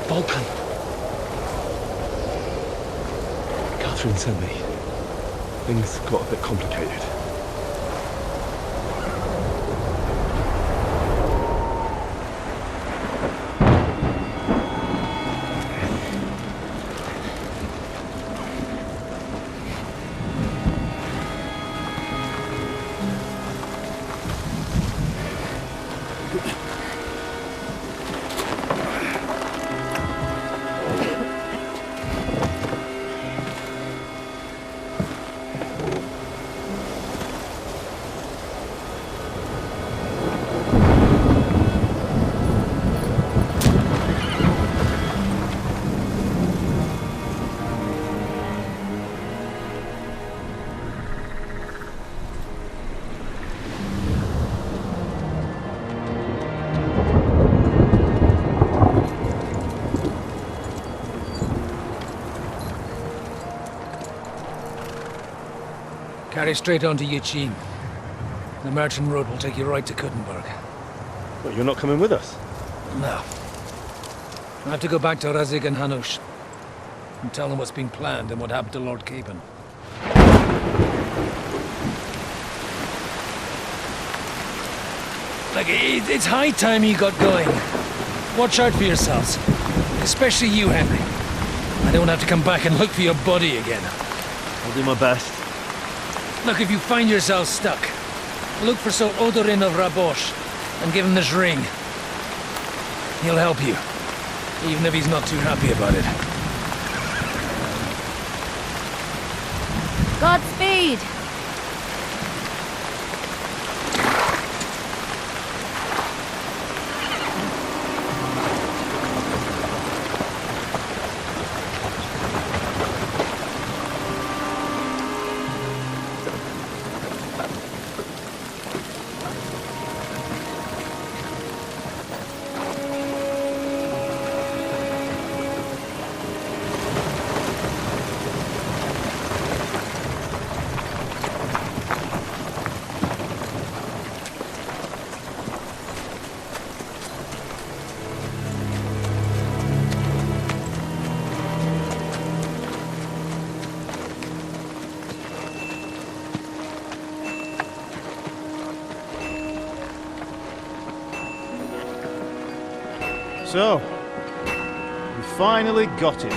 Vulcan. Catherine sent me. Things got a bit complicated. Carry straight on to Yuqin. The merchant road will take you right to Kuttenberg. But you're not coming with us? No. I have to go back to Razik and Hanush and tell them what's been planned and what happened to Lord Capon. Like, it's high time you got going. Watch out for yourselves. Especially you, Henry. I don't have to come back and look for your body again. I'll do my best. Look, if you find yourself stuck, look for Sir Odorin of Rabosh and give him this ring. He'll help you, even if he's not too happy about it. Godspeed! So, we finally got him.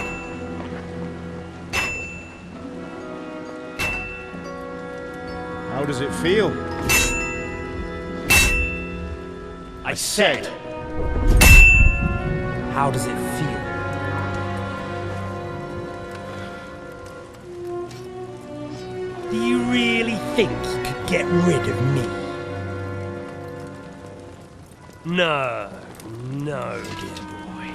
How does it feel? I said! How does it feel? Do you really think you could get rid of me? No, dear boy.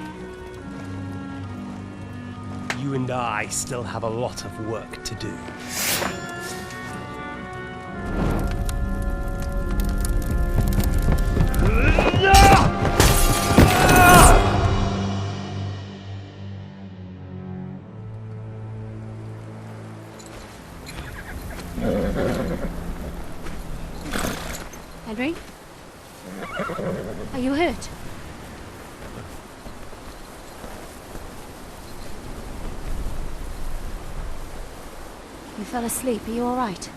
You and I still have a lot of work to do. Henry? Are you hurt? You fell asleep. Are you all right?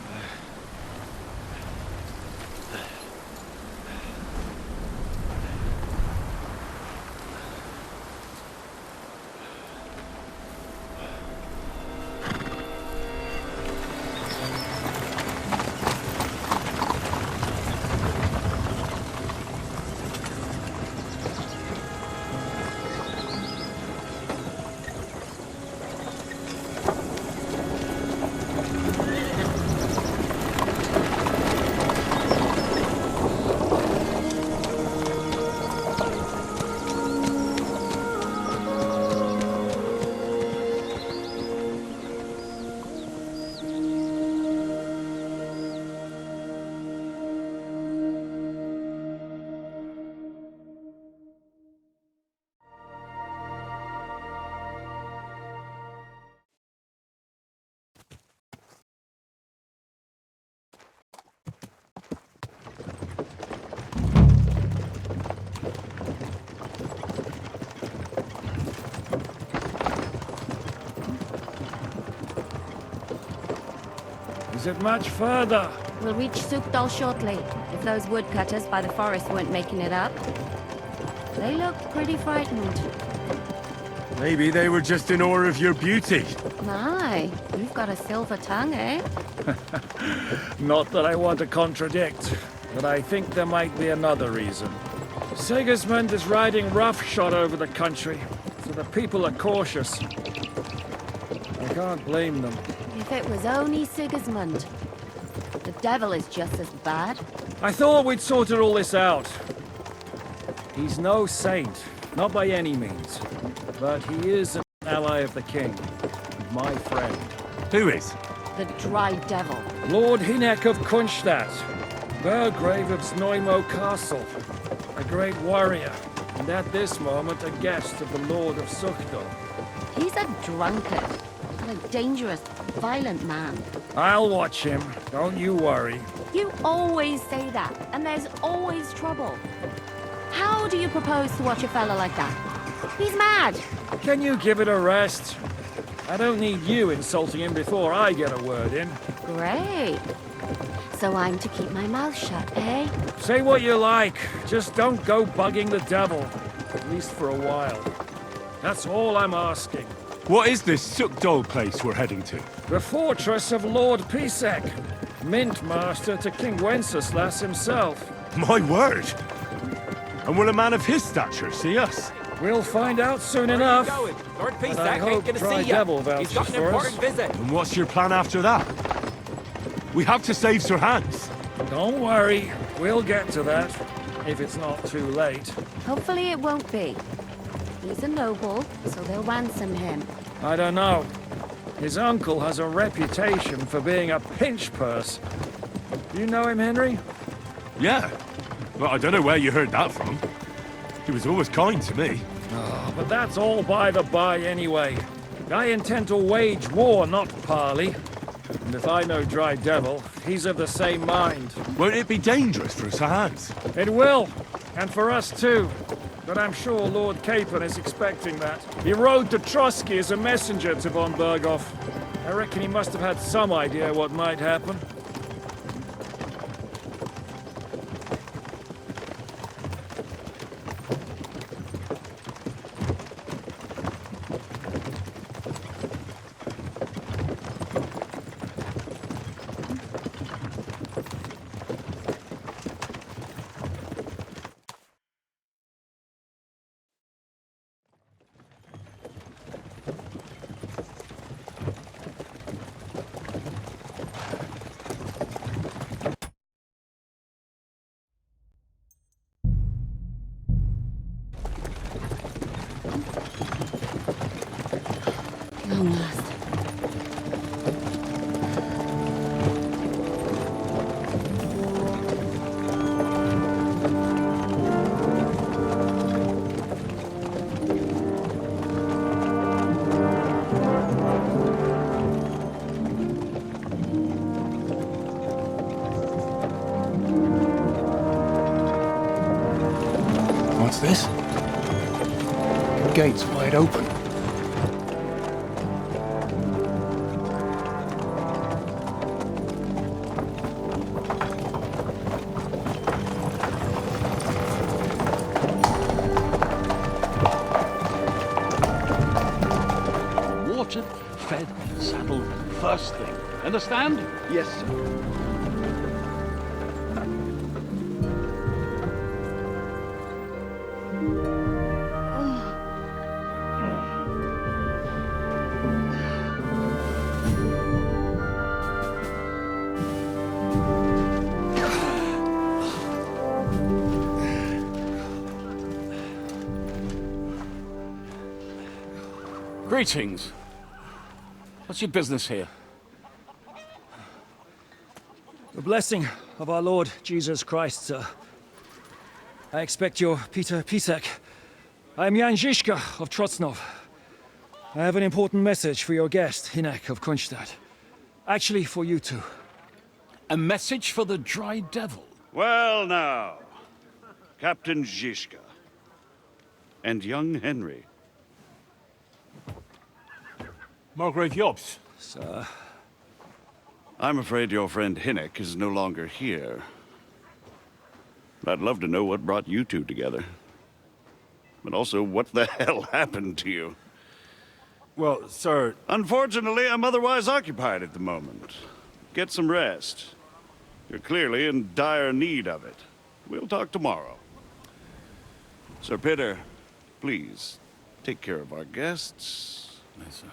Is it much further? We'll reach Sukdal shortly, if those woodcutters by the forest weren't making it up. They looked pretty frightened. Maybe they were just in awe of your beauty. My, you've got a silver tongue, eh? Not that I want to contradict, but I think there might be another reason. Sigismund is riding roughshod over the country, so the people are cautious. I can't blame them. If it was only Sigismund. The devil is just as bad. I thought we'd sorted all this out. He's no saint, not by any means. But he is an ally of the king, and my friend. Who is? The dry devil. Lord Hynek of Kunstadt, Burgrave of Znojmo Castle, a great warrior, and at this moment a guest of the Lord of Sukdal. He's a drunkard, and a dangerous, violent man. I'll watch him, don't you worry. You always say that, and there's always trouble. How do you propose to watch a fella like that? He's mad. Can you give it a rest? I don't need you insulting him before I get a word in. Great. So I'm to keep my mouth shut, eh? Say what you like, just don't go bugging the devil. At least for a while. That's all I'm asking. What is this Sukdal place we're heading to? The fortress of Lord Pisek, Mint Master to King Wenceslas himself. My word! And will a man of his stature see us? We'll find out soon enough. Lord But I Pisek hope ain't gonna Dry see ya. Devil He's vouches got an for us. important visit. And what's your plan after that? We have to save Sir Hans. Don't worry, we'll get to that, if it's not too late. Hopefully it won't be. He's a noble, so they'll ransom him. I don't know. His uncle has a reputation for being a pinch purse. You know him, Henry? Yeah. Well, I don't know where you heard that from. He was always kind to me. Oh, but that's all by the by anyway. I intend to wage war, not parley. And if I know Dry Devil, he's of the same mind. Won't it be dangerous for Sir Hans? It will, and for us too. But I'm sure Lord Capon is expecting that. He rode to Trotsky as a messenger to von Berghoff. I reckon he must have had some idea what might happen. Long last. What's this? Gates wide open. Watered, fed, saddled, first thing. Understand? Yes, sir. Greetings. What's your business here? The blessing of our Lord Jesus Christ, sir. I expect you're Peter Pisek. I am Jan Žižka of Trocnov. I have an important message for your guest, Hynek of Kunstadt. Actually, for you two. A message for the Dry Devil. Well now, Captain Žižka and young Henry. Margrave Jobs. Sir. I'm afraid your friend Hinnick is no longer here. I'd love to know what brought you two together. But also, what the hell happened to you? Well, sir, Unfortunately, I'm otherwise occupied at the moment. Get some rest. You're clearly in dire need of it. We'll talk tomorrow. Sir Peter, please, take care of our guests. Yes, sir.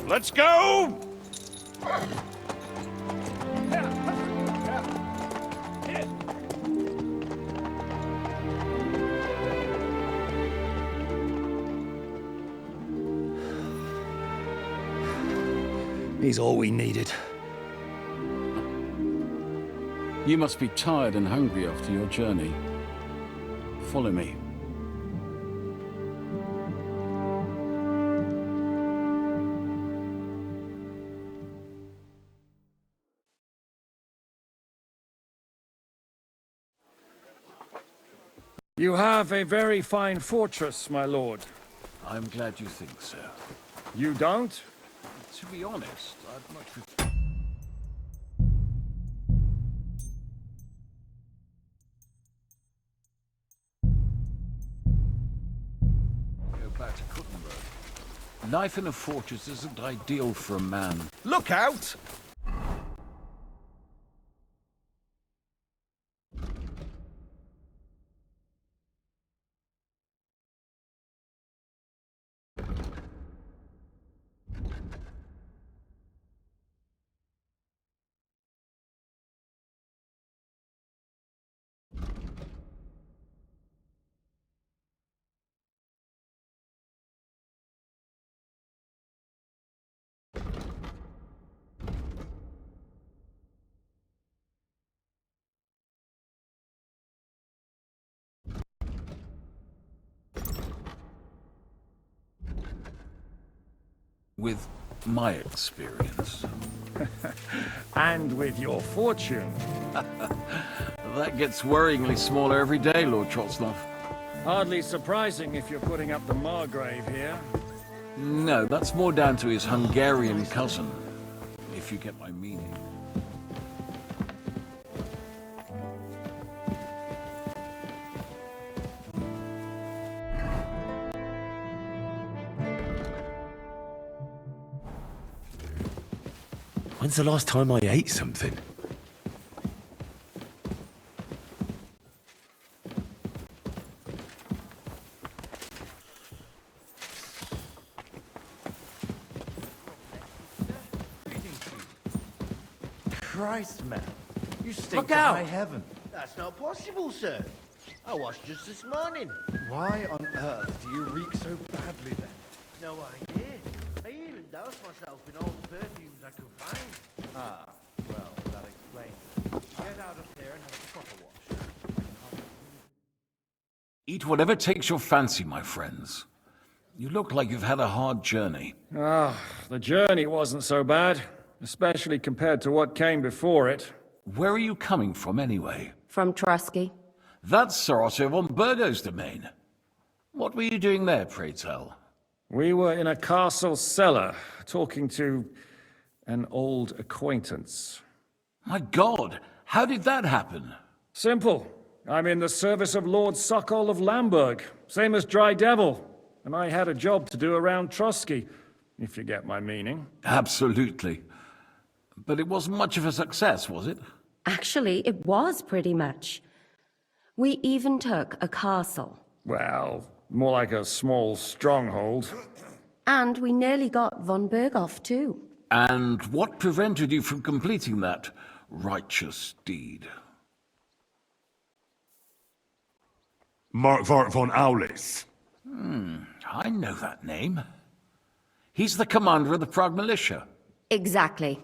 Let's go! He's all we needed. You must be tired and hungry after your journey. Follow me. You have a very fine fortress, my lord. I'm glad you think so. You don't? To be honest, I'd much prefer... Go back to Kuttenberg. Life in a fortress isn't ideal for a man. Look out! With my experience. And with your fortune. That gets worryingly smaller every day, Lord Trotsnov. Hardly surprising if you're putting up the Margrave here. No, that's more down to his Hungarian cousin, if you get my meaning. When's the last time I ate something? Christ, man. You stink Look to out! high heaven. That's not possible, sir. I washed just this morning. Why on earth do you reek so badly then? No idea. I even doused myself in all the perfumes I could find. Ah, well, that explains it. Get out of here and have a proper wash. Eat whatever takes your fancy, my friends. You look like you've had a hard journey. The journey wasn't so bad, especially compared to what came before it. Where are you coming from, anyway? From Trusky. That's Sir Otto von Burgo's domain. What were you doing there, pray tell? We were in a castle cellar, talking to an old acquaintance. My God, how did that happen? Simple. I'm in the service of Lord Suckle of Lamberg, same as Dry Devil, and I had a job to do around Trusky, if you get my meaning. Absolutely. But it wasn't much of a success, was it? Actually, it was pretty much. We even took a castle. Well, more like a small stronghold. And we nearly got von Berghoff, too. And what prevented you from completing that righteous deed? Markvart von Aulis. I know that name. He's the commander of the Prague militia. Exactly.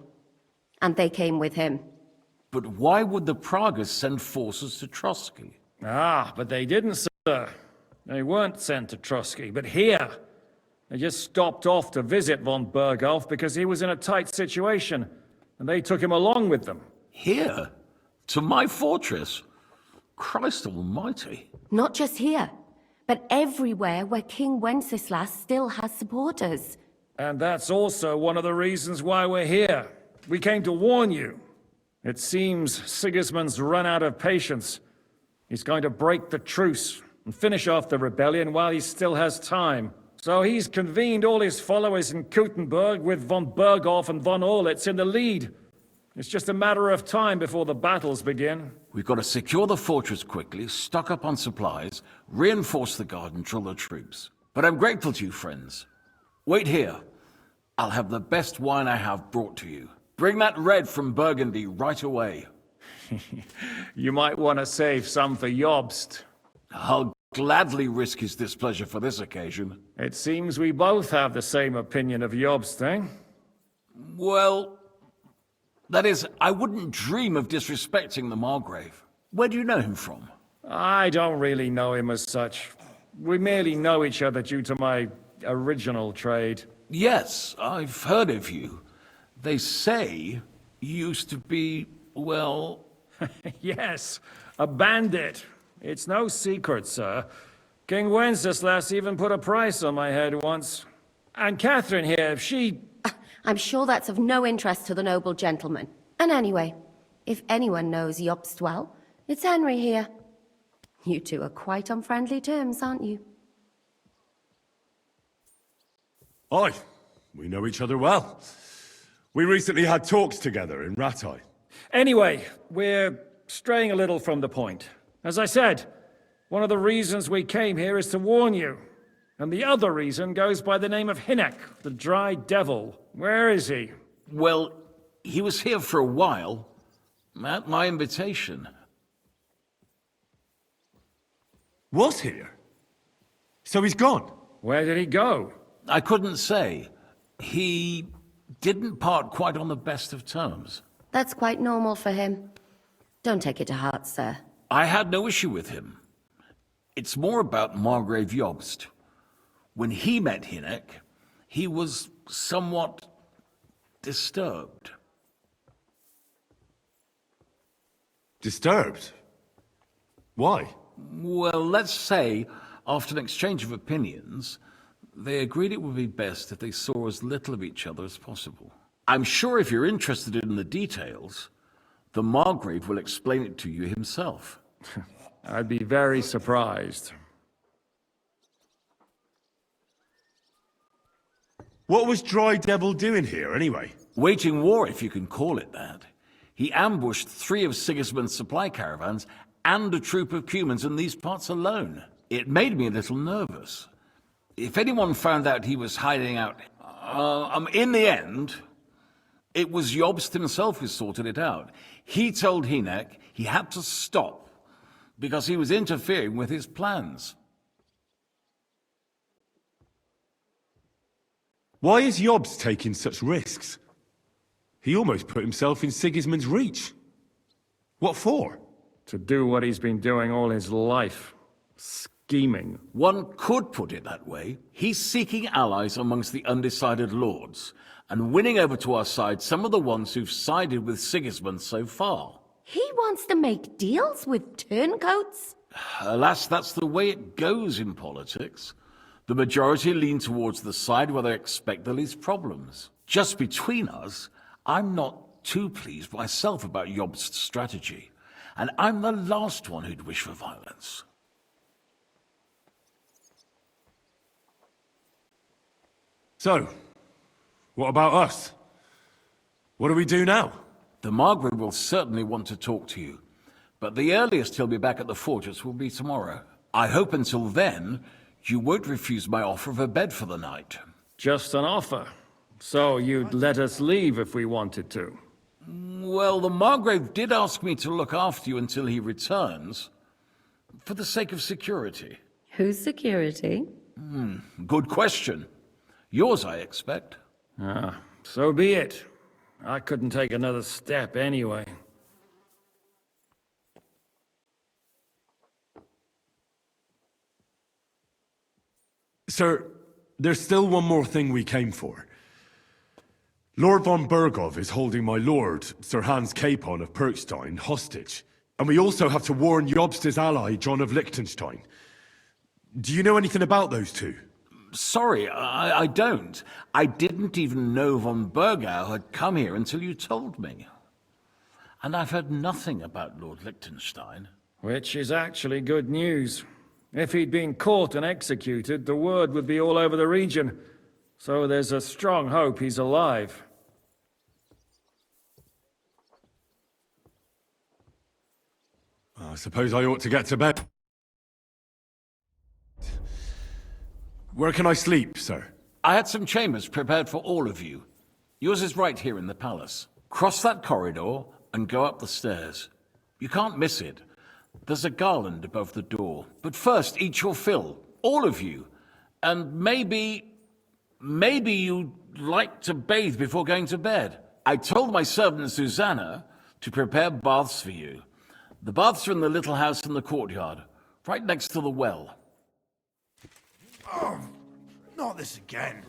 And they came with him. But why would the Praguers send forces to Trotsky? But they didn't, sir. They weren't sent to Trusky, but here. They just stopped off to visit von Berghoff because he was in a tight situation, and they took him along with them. Here? To my fortress? Christ almighty. Not just here, but everywhere where King Wenceslas still has supporters. And that's also one of the reasons why we're here. We came to warn you. It seems Sigismund's run out of patience. He's going to break the truce and finish off the rebellion while he still has time. So he's convened all his followers in Kuttenberg with von Berghoff and von Orlitz in the lead. It's just a matter of time before the battles begin. We've got to secure the fortress quickly, stock up on supplies, reinforce the guard and drill the troops. But I'm grateful to you, friends. Wait here. I'll have the best wine I have brought to you. Bring that red from Burgundy right away. You might want to save some for Jobst. I'll gladly risk his displeasure for this occasion. It seems we both have the same opinion of Jobst, eh? Well, that is, I wouldn't dream of disrespecting the Margrave. Where do you know him from? I don't really know him as such. We merely know each other due to my original trade. Yes, I've heard of you. They say you used to be, well... Yes, a bandit. It's no secret, sir. King Wenceslas even put a price on my head once. And Catherine here, if she... I'm sure that's of no interest to the noble gentleman. And anyway, if anyone knows Jobst well, it's Henry here. You two are quite on friendly terms, aren't you? Aye, we know each other well. We recently had talks together in Rattay. Anyway, we're straying a little from the point. As I said, one of the reasons we came here is to warn you. And the other reason goes by the name of Hynek, the Dry Devil. Where is he? Well, he was here for a while, at my invitation. Was here? So he's gone? Where did he go? I couldn't say. He didn't part quite on the best of terms. That's quite normal for him. Don't take it to heart, sir. I had no issue with him. It's more about Margrave Jobst. When he met Hynek, he was somewhat disturbed. Disturbed? Why? Well, let's say, after an exchange of opinions, they agreed it would be best if they saw as little of each other as possible. I'm sure if you're interested in the details, the Margrave will explain it to you himself. I'd be very surprised. What was Dry Devil doing here, anyway? Waging war, if you can call it that. He ambushed 3 of Sigismund's supply caravans and a troop of Cumans in these parts alone. It made me a little nervous. If anyone found out he was hiding out... in the end, it was Jobst himself who sorted it out. He told Hynek he had to stop because he was interfering with his plans. Why is Jobst taking such risks? He almost put himself in Sigismund's reach. What for? To do what he's been doing all his life. Scheming. One could put it that way. He's seeking allies amongst the undecided lords, and winning over to our side some of the ones who've sided with Sigismund so far. He wants to make deals with turncoats? Alas, that's the way it goes in politics. The majority lean towards the side where they expect the least problems. Just between us, I'm not too pleased myself about Jobst's strategy, and I'm the last one who'd wish for violence. So, what about us? What do we do now? The Margrave will certainly want to talk to you, but the earliest he'll be back at the fortress will be tomorrow. I hope until then, you won't refuse my offer of a bed for the night. Just an offer. So you'd let us leave if we wanted to? Well, the Margrave did ask me to look after you until he returns, for the sake of security. Whose security? Good question. Yours, I expect. Ah, so be it. I couldn't take another step anyway. Sir, there's still one more thing we came for. Lord von Berghoff is holding my lord, Sir Hans Capon of Perkstein, hostage. And we also have to warn Jobst's ally, John of Liechtenstein. Do you know anything about those two? Sorry, I don't. I didn't even know von Burgau had come here until you told me. And I've heard nothing about Lord Liechtenstein. Which is actually good news. If he'd been caught and executed, the word would be all over the region. So there's a strong hope he's alive. I suppose I ought to get to bed. Where can I sleep, sir? I had some chambers prepared for all of you. Yours is right here in the palace. Cross that corridor and go up the stairs. You can't miss it. There's a garland above the door. But first, eat your fill. All of you. And maybe you'd like to bathe before going to bed. I told my servant Susanna to prepare baths for you. The baths are in the little house in the courtyard, right next to the well. Oh, not this again.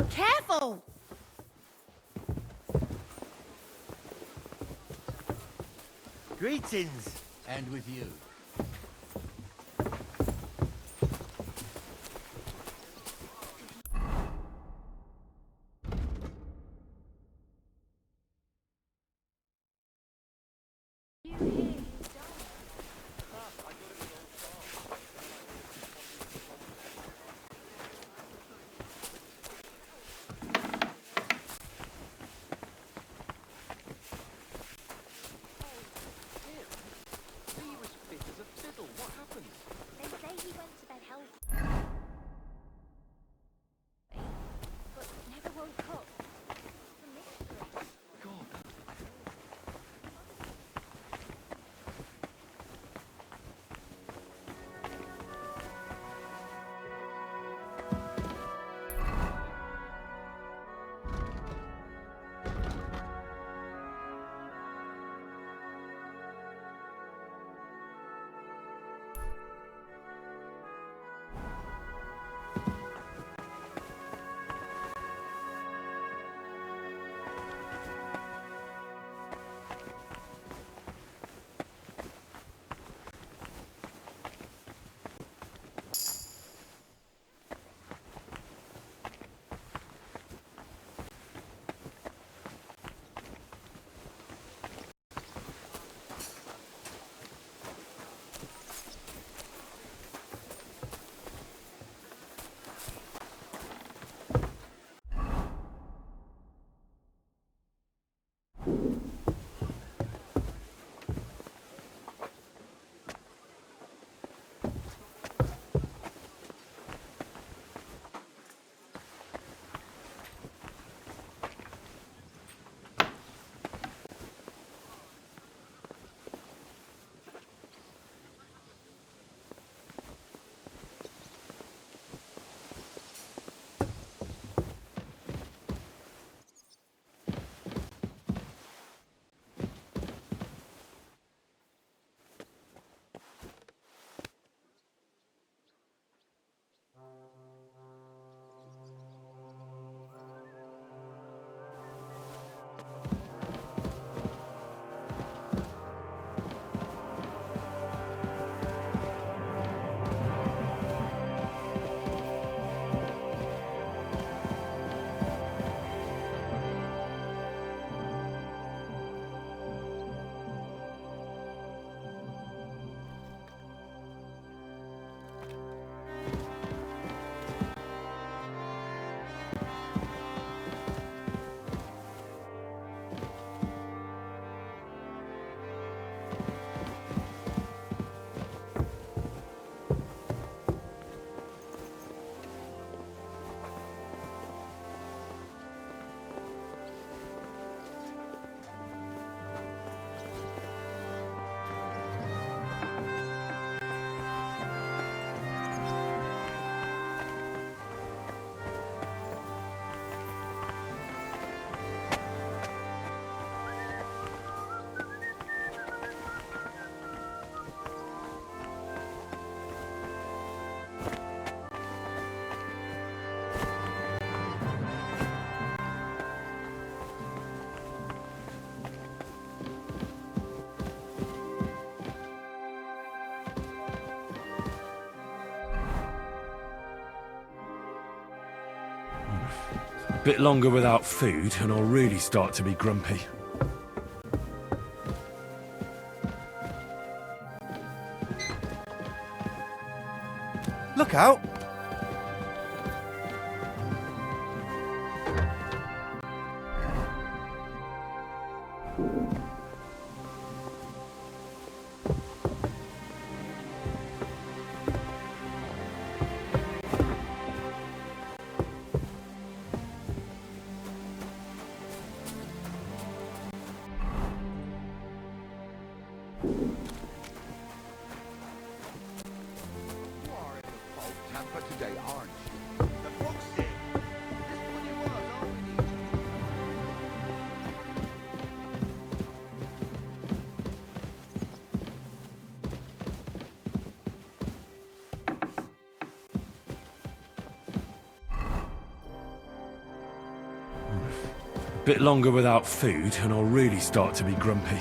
Careful! Greetings, and with you. Bit longer without food, and I'll really start to be grumpy. Look out! Bit longer without food, and I'll really start to be grumpy.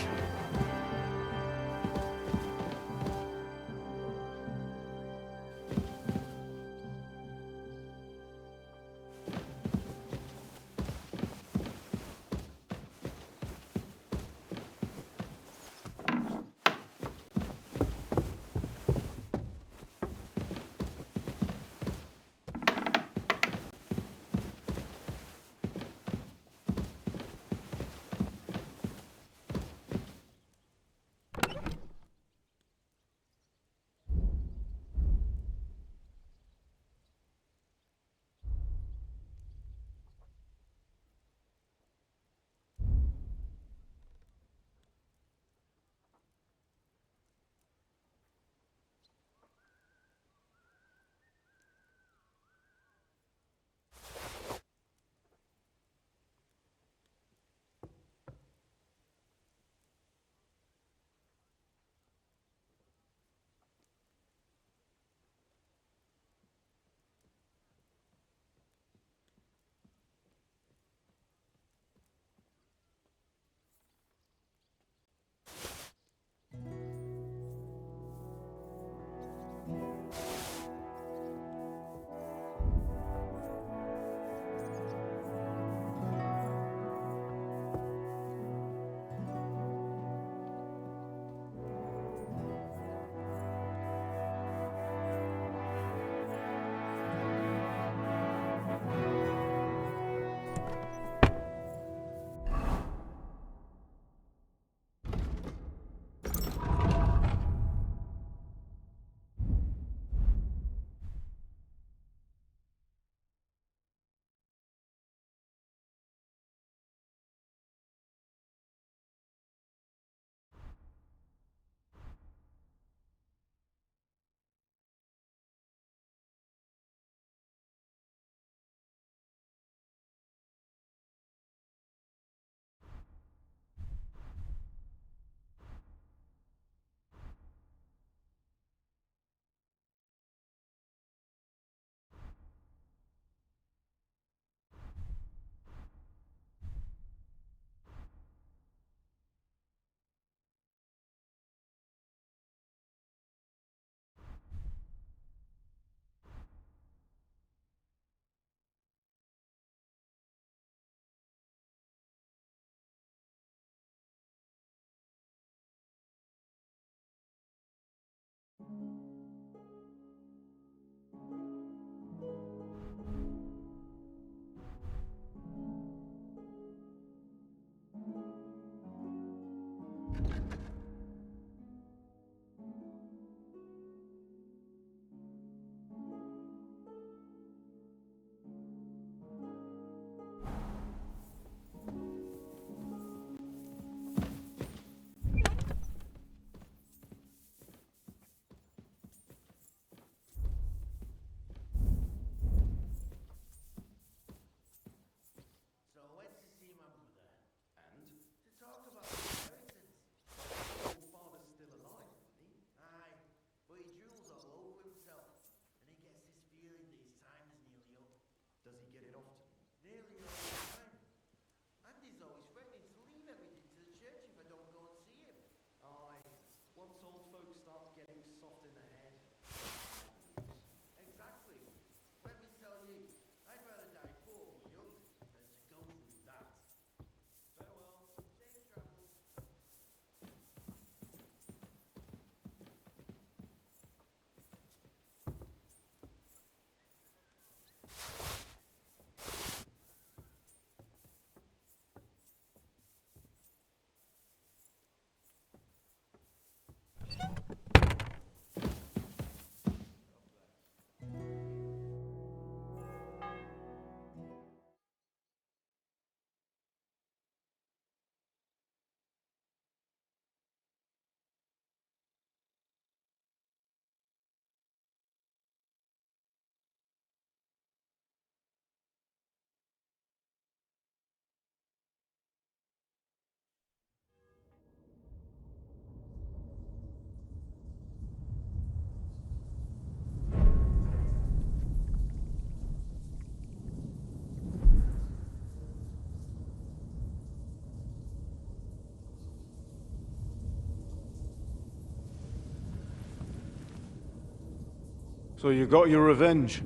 So you got your revenge?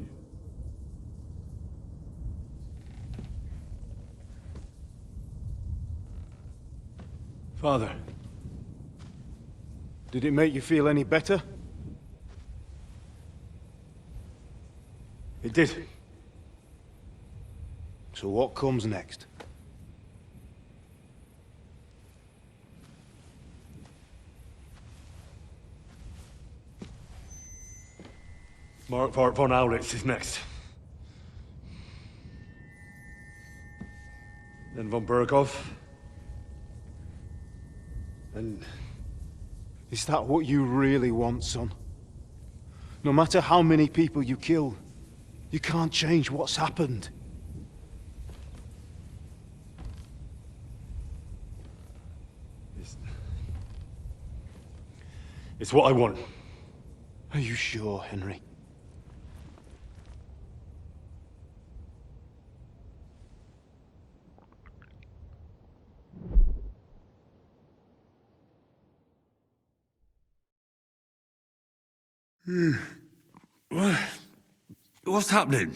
Father, did it make you feel any better? It did. So what comes next? Mark von Aulitz is next. Then von Berghoff. And is that what you really want, son? No matter how many people you kill, you can't change what's happened. It's what I want. Are you sure, Henry? What's happening?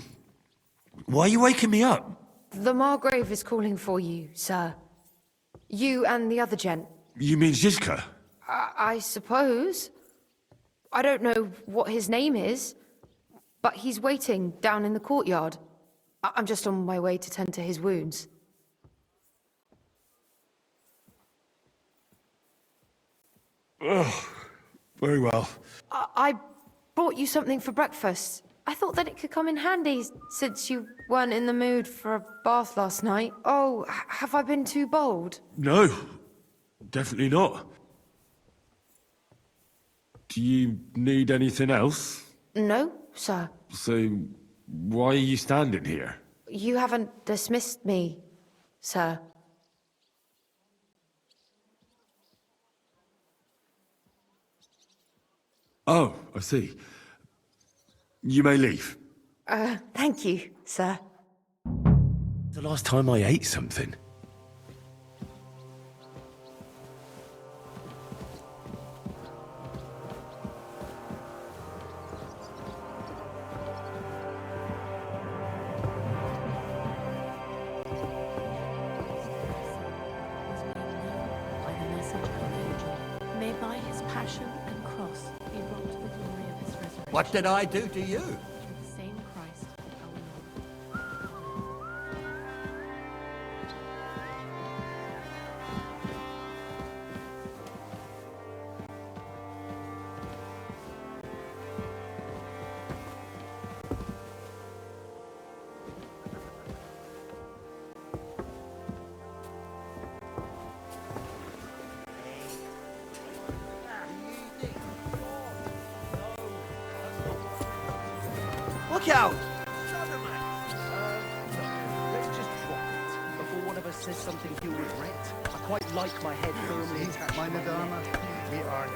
Why are you waking me up? The Margrave is calling for you, sir. You and the other gent. You mean Zizka? I suppose. I don't know what his name is, but he's waiting down in the courtyard. I'm just on my way to tend to his wounds. Oh, very well. I brought you something for breakfast. I thought that it could come in handy since you weren't in the mood for a bath last night. Oh, have I been too bold? No, definitely not. Do you need anything else? No, sir. So, why are you standing here? You haven't dismissed me, sir. Oh, I see. You may leave. Thank you, sir. The last time I ate something. What did I do to you? Look out! Let's just drop it before one of us says something he'll regret. I quite like my head firmly attached to my neck. We are